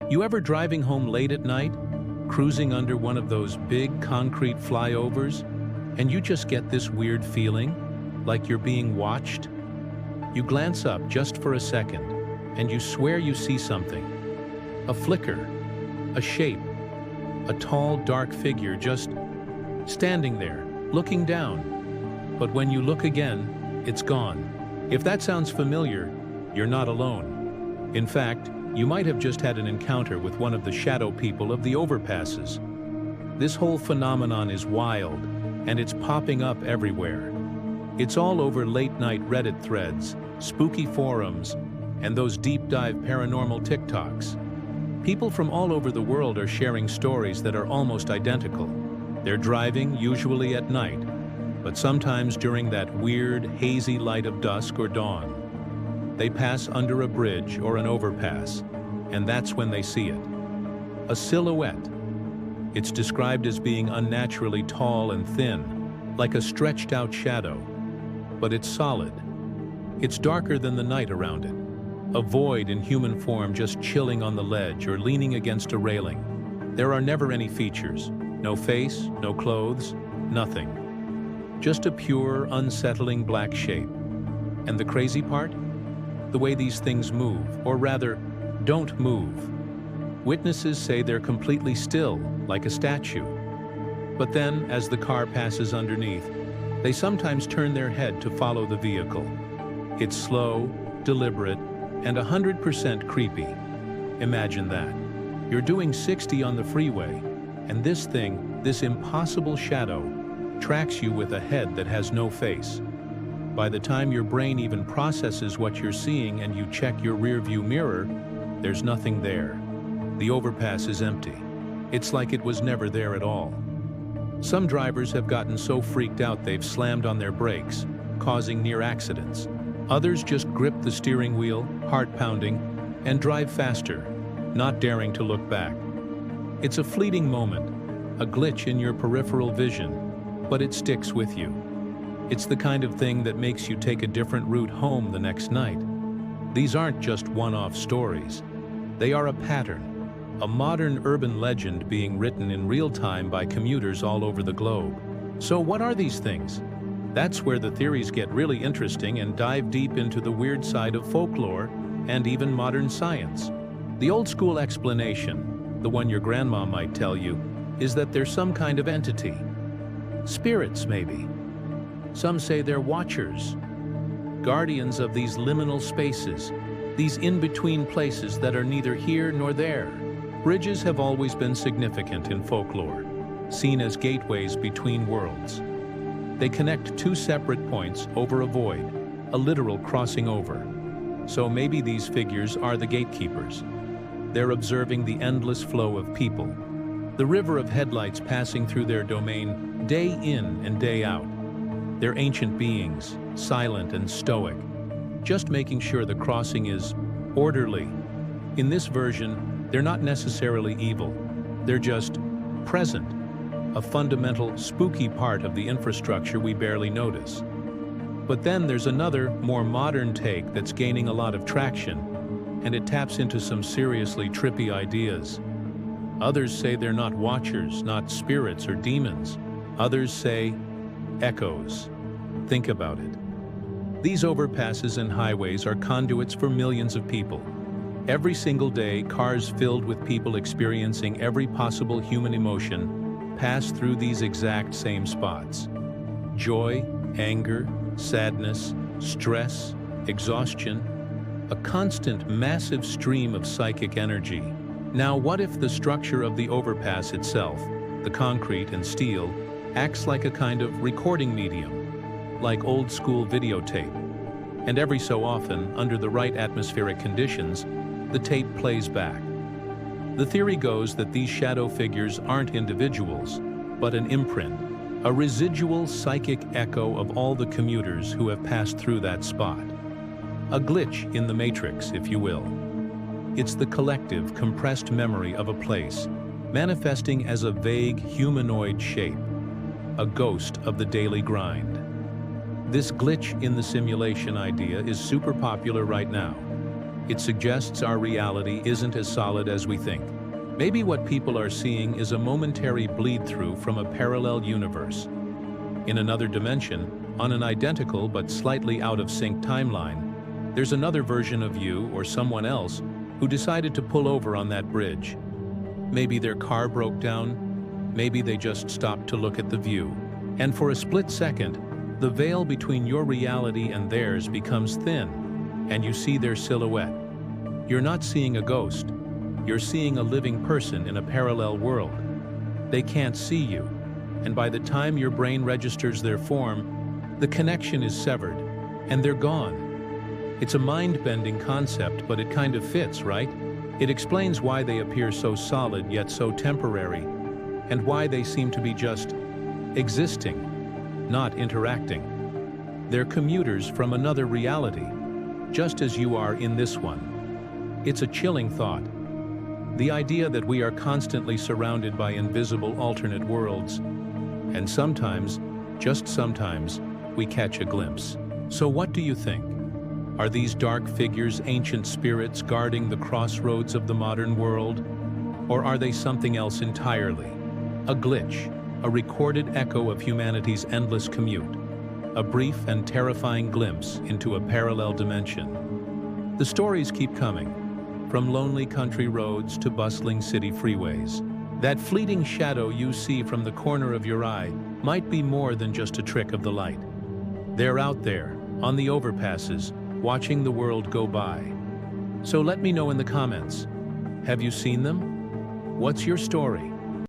You ever driving home late at night, cruising under one of those big concrete flyovers, and you just get this weird feeling, like you're being watched? You glance up just for a second, and you swear you see something. A flicker, a shape, a tall, dark figure just standing there, looking down. But when you look again, it's gone. If that sounds familiar, you're not alone. In fact, you might have just had an encounter with one of the shadow people of the overpasses. This whole phenomenon is wild, and it's popping up everywhere. It's all over late-night Reddit threads, spooky forums, and those deep-dive paranormal TikToks. People from all over the world are sharing stories that are almost identical. They're driving, usually at night, but sometimes during that weird, hazy light of dusk or dawn. They pass under a bridge or an overpass, and that's when they see it. A silhouette. It's described as being unnaturally tall and thin, like a stretched-out shadow. But it's solid. It's darker than the night around it. A void in human form just chilling on the ledge or leaning against a railing. There are never any features. No face, no clothes, nothing. Just a pure, unsettling black shape. And the crazy part? The way these things move, or rather, don't move. Witnesses say they're completely still, like a statue. But then, as the car passes underneath, they sometimes turn their head to follow the vehicle. It's slow, deliberate, and 100% creepy. Imagine that. You're doing 60 on the freeway, and this thing, this impossible shadow, tracks you with a head that has no face. By the time your brain even processes what you're seeing and you check your rearview mirror, there's nothing there. The overpass is empty. It's like it was never there at all. Some drivers have gotten so freaked out they've slammed on their brakes, causing near accidents. Others just grip the steering wheel, heart pounding, and drive faster, not daring to look back. It's a fleeting moment, a glitch in your peripheral vision, but it sticks with you. It's the kind of thing that makes you take a different route home the next night. These aren't just one-off stories. They are a pattern, a modern urban legend being written in real time by commuters all over the globe. So what are these things? That's where the theories get really interesting and dive deep into the weird side of folklore and even modern science. The old-school explanation, the one your grandma might tell you, is that there's some kind of entity. Spirits, maybe. Some say they're watchers, guardians of these liminal spaces, these in-between places that are neither here nor there. Bridges have always been significant in folklore, seen as gateways between worlds. They connect two separate points over a void, a literal crossing over. So maybe these figures are the gatekeepers. They're observing the endless flow of people, the river of headlights passing through their domain day in and day out. They're ancient beings, silent and stoic, just making sure the crossing is orderly. In this version, they're not necessarily evil. They're just present, a fundamental, spooky part of the infrastructure we barely notice. But then there's another, more modern take that's gaining a lot of traction, and it taps into some seriously trippy ideas. Others say they're not watchers, not spirits or demons. Others say echoes. Think about it. These overpasses and highways are conduits for millions of people. Every single day, cars filled with people experiencing every possible human emotion pass through these exact same spots. Joy, anger, sadness, stress, exhaustion, a constant, massive stream of psychic energy. Now, what if the structure of the overpass itself, the concrete and steel, acts like a kind of recording medium, like old-school videotape. And every so often, under the right atmospheric conditions, the tape plays back. The theory goes that these shadow figures aren't individuals, but an imprint, a residual psychic echo of all the commuters who have passed through that spot. A glitch in the matrix, if you will. It's the collective, compressed memory of a place, manifesting as a vague humanoid shape, a ghost of the daily grind. This glitch in the simulation idea is super popular right now. It suggests our reality isn't as solid as we think. Maybe what people are seeing is a momentary bleed-through from a parallel universe. In another dimension, on an identical but slightly out-of-sync timeline, there's another version of you or someone else who decided to pull over on that bridge. Maybe their car broke down, maybe they just stopped to look at the view. And for a split second, the veil between your reality and theirs becomes thin, and you see their silhouette. You're not seeing a ghost, you're seeing a living person in a parallel world. They can't see you, and by the time your brain registers their form, the connection is severed, and they're gone. It's a mind-bending concept, but it kind of fits, right? It explains why they appear so solid yet so temporary, and why they seem to be just existing, not interacting. They're commuters from another reality, just as you are in this one. It's a chilling thought. The idea that we are constantly surrounded by invisible alternate worlds, and sometimes, just sometimes, we catch a glimpse. So what do you think? Are these dark figures ancient spirits guarding the crossroads of the modern world? Or are they something else entirely? A glitch, a recorded echo of humanity's endless commute, a brief and terrifying glimpse into a parallel dimension. The stories keep coming, from lonely country roads to bustling city freeways. That fleeting shadow you see from the corner of your eye might be more than just a trick of the light. They're out there, on the overpasses, watching the world go by. So let me know in the comments. Have you seen them? What's your story?